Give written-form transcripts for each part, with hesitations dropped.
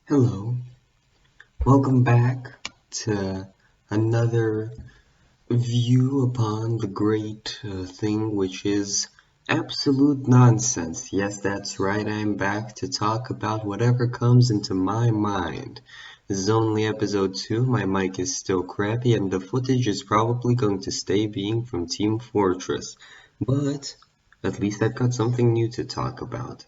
Hello, welcome back to another view upon the great thing which is absolute nonsense. Yes, that's right, I'm back to talk about whatever comes into my mind. This is only episode 2, my mic is still crappy, and the footage is probably going to stay being from Team Fortress. But at least I've got something new to talk about.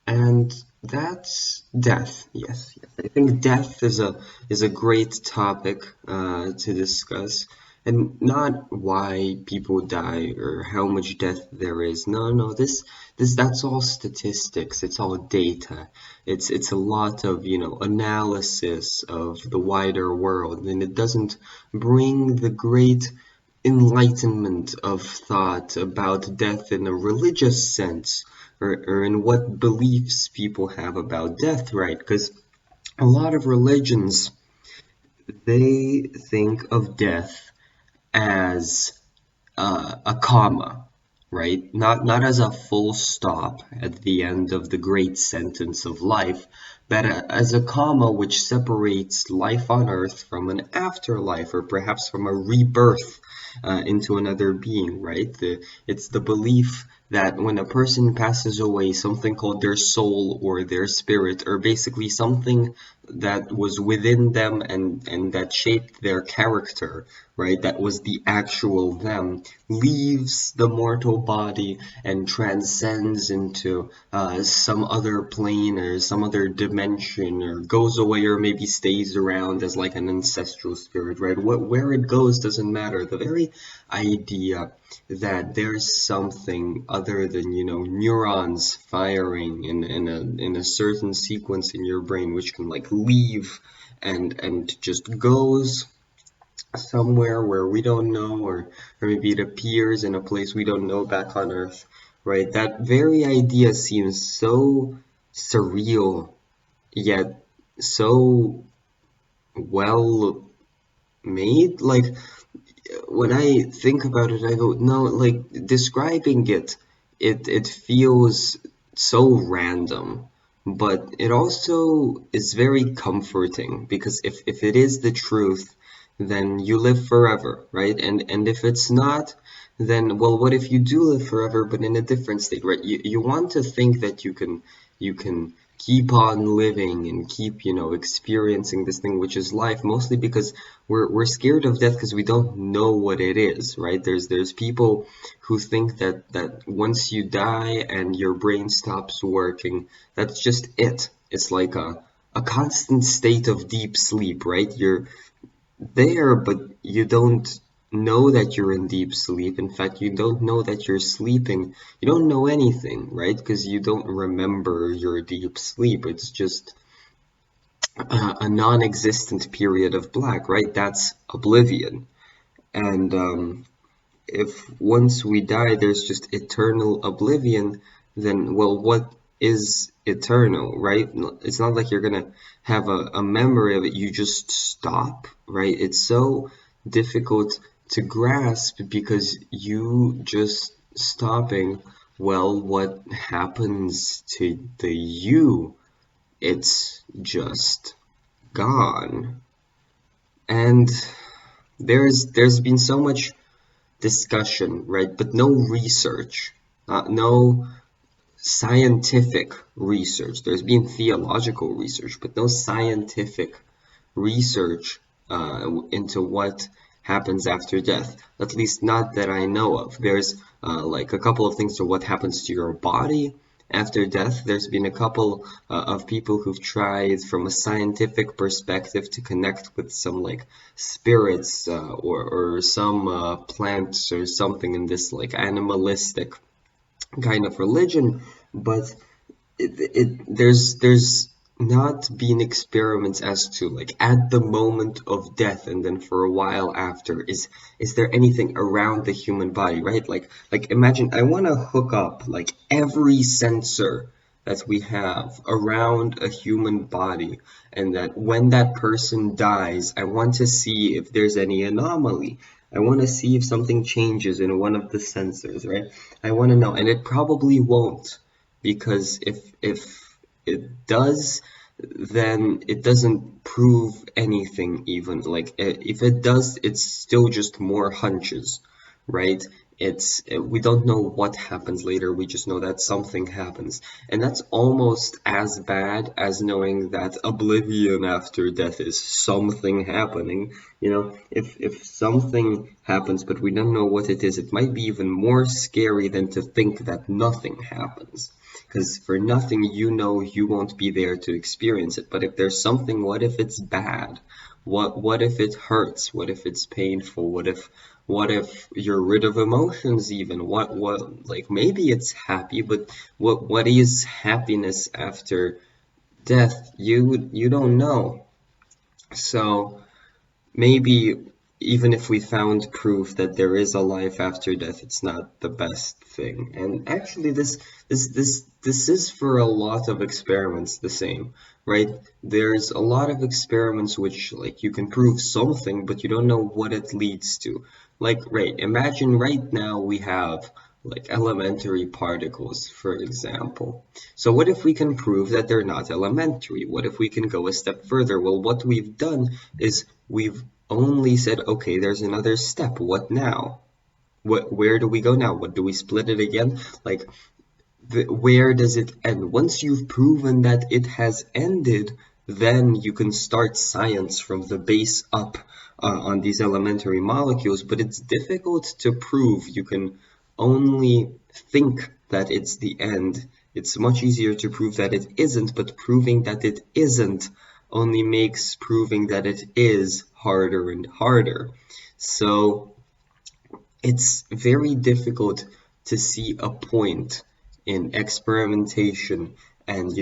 And that's death. Yes. I think death is a great topic to discuss, and not why people die or how much death there is. No. This that's all statistics. It's all data. It's a lot of analysis of the wider world, and it doesn't bring the great enlightenment of thought about death in a religious sense or in what beliefs people have about death, right? Because a lot of religions, they think of death as a comma, right? Not as a full stop at the end of the great sentence of life, but as a comma which separates life on earth from an afterlife, or perhaps from a rebirth into another being, right? It's the belief that when a person passes away, something called their soul or their spirit, or basically something that was within them and that shaped their character, right? That was the actual them, leaves the mortal body and transcends into some other plane or some other dimension, or goes away, or maybe stays around as like an ancestral spirit, right? Where it goes doesn't matter. The very idea that there's something other than neurons firing in a certain sequence in your brain which can like leave and just goes somewhere where we don't know, or maybe it appears in a place we don't know back on Earth, right? That very idea seems so surreal, yet so well made. Like, when I think about it, I go, no, like, describing it feels so random. But it also is very comforting, because if it is the truth, then you live forever, right? And if it's not, then, well, what if you do live forever but in a different state, right? You want to think that you can keep on living and keep experiencing this thing which is life, mostly because we're scared of death because we don't know what it is, right? There's people who think that once you die and your brain stops working, that's just it. It's like a constant state of deep sleep, right? You're there, but you don't know that you're in deep sleep. In fact, you don't know that you're sleeping. You don't know anything, right? Because you don't remember your deep sleep. It's just a non-existent period of black, right? That's oblivion. And if once we die, there's just eternal oblivion, then, well, what is eternal, right? It's not like you're gonna have a memory of it. You just stop, right? It's so difficult to grasp because you just stopping, well, what happens to the you? It's just gone. And there's been so much discussion, right? But no research, no scientific research. There's been theological research, but no scientific research into what happens after death. At least not that I know of. There's like a couple of things to what happens to your body after death. There's been a couple of people who've tried from a scientific perspective to connect with some like spirits or some plants or something in this like animalistic kind of religion, but there's not been experiments as to like at the moment of death and then for a while after, is there anything around the human body, right? Like imagine I want to hook up like every sensor that we have around a human body, and that when that person dies, I want to see if there's any anomaly. I want to see if something changes in one of the sensors, right? I want to know, and it probably won't, because if it does, then it doesn't prove anything even. Like, if it does, it's still just more hunches, right? We don't know what happens later, we just know that something happens. And that's almost as bad as knowing that oblivion after death is something happening. You know, if something happens but we don't know what it is, it might be even more scary than to think that nothing happens. Because for nothing, you know you won't be there to experience it. But if there's something, what if it's bad? What if it hurts? What if it's painful? What if you're rid of emotions even? What like maybe it's happy, but what is happiness after death? You don't know. So maybe even if we found proof that there is a life after death, it's not the best thing. And actually, this is for a lot of experiments the same, right? There's a lot of experiments which, like, you can prove something, but you don't know what it leads to. Like, right, imagine right now we have like elementary particles, for example. So what if we can prove that they're not elementary? What if we can go a step further? Well, what we've done is we've only said, okay, there's another step. What now? Where do we go now? What do we split it again? Like, where does it end? Once you've proven that it has ended, then you can start science from the base up on these elementary molecules, but it's difficult to prove. You can only think that it's the end. It's much easier to prove that it isn't, but proving that it isn't only makes proving that it is harder and harder. So it's very difficult to see a point in experimentation and,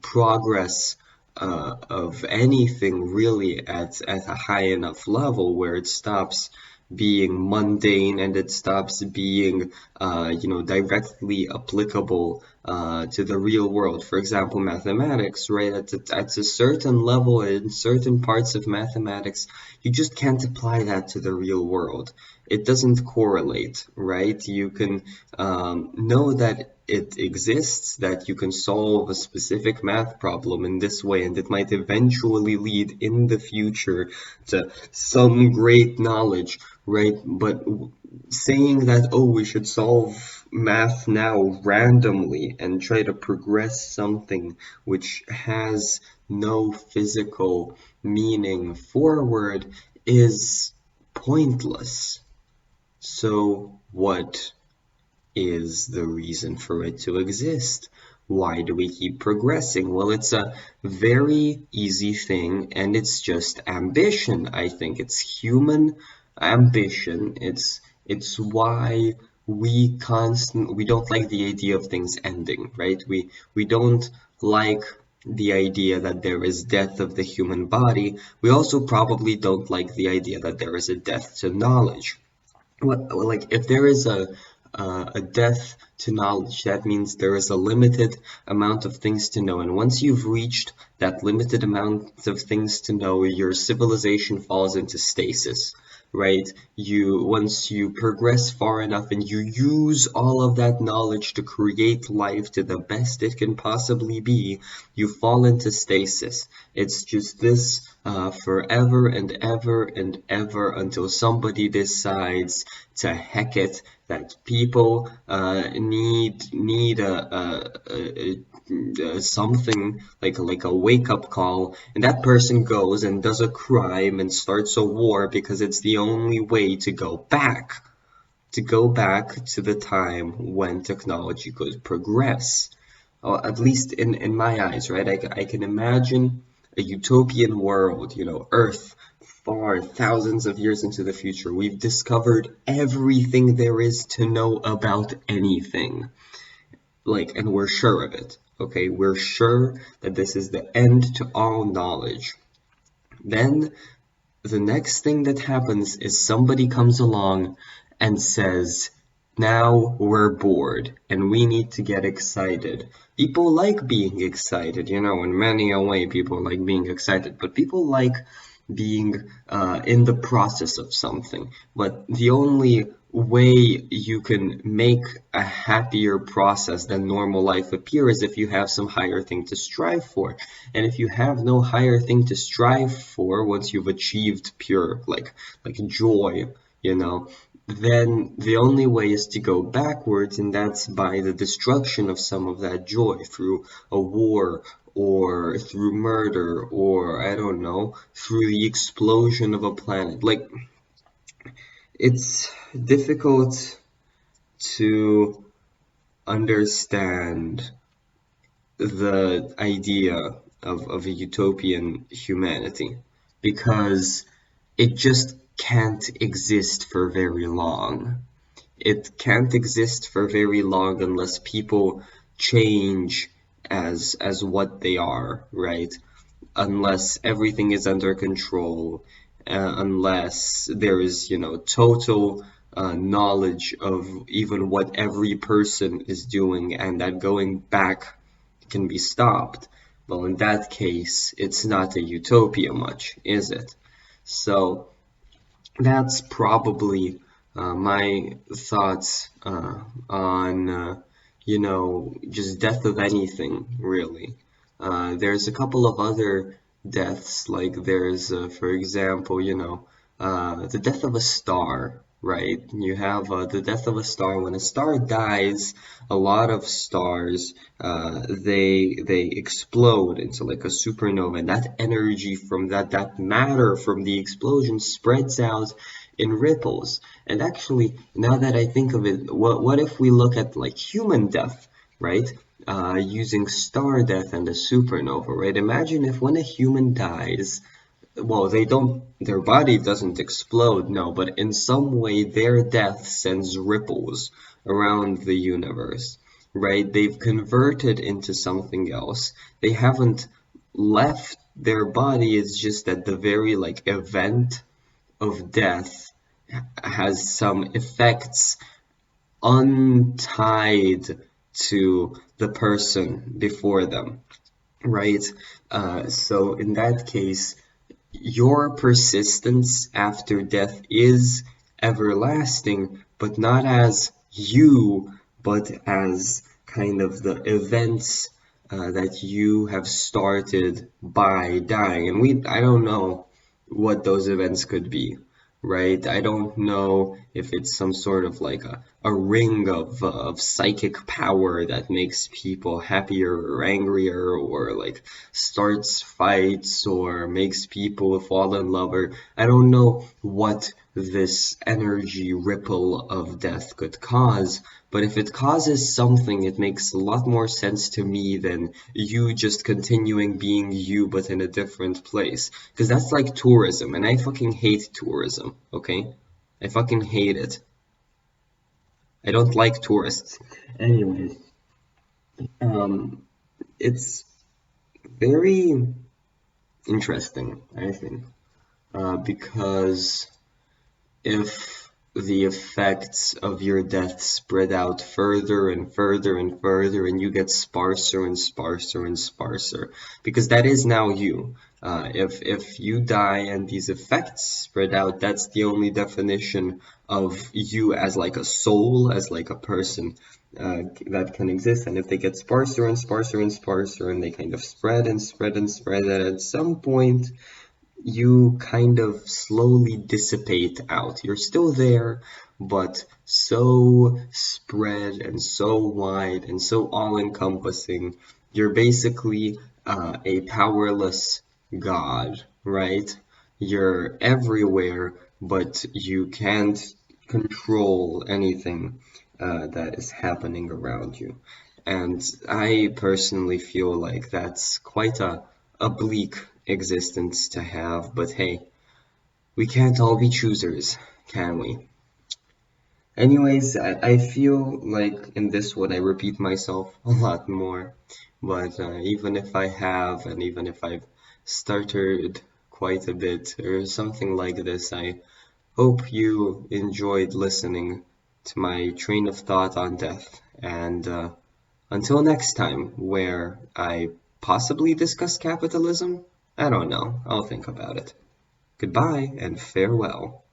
progress of anything really at a high enough level where it stops being mundane and it stops being directly applicable to the real world. For example, mathematics, right? At a certain level, in certain parts of mathematics, you just can't apply that to the real world. It doesn't correlate, right? You can know that it exists, that you can solve a specific math problem in this way, and it might eventually lead in the future to some great knowledge, right? But saying that, oh, we should solve math now randomly and try to progress something which has no physical meaning forward is pointless. So what is the reason for it to exist? Why do we keep progressing? Well, it's a very easy thing, and it's just ambition. I think it's human ambition. It's why we don't like the idea of things ending, right? We don't like the idea that there is death of the human body. We also probably don't like the idea that there is a death to knowledge. Like, if there is a death to knowledge, that means there is a limited amount of things to know, and once you've reached that limited amount of things to know, your civilization falls into stasis, right? Once you progress far enough and you use all of that knowledge to create life to the best it can possibly be, you fall into stasis. It's just this forever and ever and ever until somebody decides to heck it, that people need something like a wake-up call, and that person goes and does a crime and starts a war because it's the only way to go back to the time when technology could progress. Or at least in my eyes, right? I can imagine a utopian world, Earth far thousands of years into the future. We've discovered everything there is to know about anything. Like, and we're sure of it. Okay, we're sure that this is the end to all knowledge. Then the next thing that happens is somebody comes along and says, now we're bored and we need to get excited. People like being excited, in many a way people like being excited, but people like being in the process of something. But the only way you can make a happier process than normal life appear is if you have some higher thing to strive for. And if you have no higher thing to strive for once you've achieved pure like joy, you know, then the only way is to go backwards, and that's by the destruction of some of that joy through a war or through murder or I don't know, through the explosion of a planet. Like it's difficult to understand the idea of a utopian humanity because it just can't exist for very long. It can't exist for very long unless people change as what they are, right? Unless everything is under control, unless there is, total knowledge of even what every person is doing and that going back can be stopped. Well, in that case, it's not a utopia much, is it? So that's probably my thoughts on, just death of anything, really. There's a couple of other deaths, like there's, for example, the death of a star, right? You have the death of a star. When a star dies, a lot of stars, they explode into like a supernova, and that energy from that matter from the explosion spreads out in ripples. And actually, now that I think of it, what if we look at like human death, right? Using star death and a supernova, right? Imagine if when a human dies, well, their body doesn't explode, no, but in some way their death sends ripples around the universe, right? They've converted into something else. They haven't left their body, it's just that the very like event of death has some effects untied to the person before them, right? So in that case, your persistence after death is everlasting, but not as you, but as kind of the events that you have started by dying. And I don't know what those events could be, right? I don't know if it's some sort of like a ring of psychic power that makes people happier or angrier or like starts fights or makes people fall in love, or I don't know what this energy ripple of death could cause, but if it causes something, it makes a lot more sense to me than you just continuing being you but in a different place. Because that's like tourism, and I fucking hate tourism, okay? I fucking hate it. I don't like tourists. Anyways, it's very interesting, I think, because if the effects of your death spread out further and further and further, and you get sparser and sparser and sparser, because that is now you. If you die and these effects spread out, that's the only definition of you as like a soul, as like a person that can exist. And if they get sparser and sparser and sparser, and they kind of spread and spread and spread, that at some point you kind of slowly dissipate out. You're still there, but so spread and so wide and so all-encompassing. You're basically a powerless god, right? You're everywhere, but you can't control anything that is happening around you. And I personally feel like that's quite a bleak existence to have, but hey, we can't all be choosers, can we? Anyways, I feel like in this one I repeat myself a lot more, but even if I have, and even if I've stuttered quite a bit or something like this, I hope you enjoyed listening to my train of thought on death, and until next time, where I possibly discuss capitalism? I don't know. I'll think about it. Goodbye and farewell.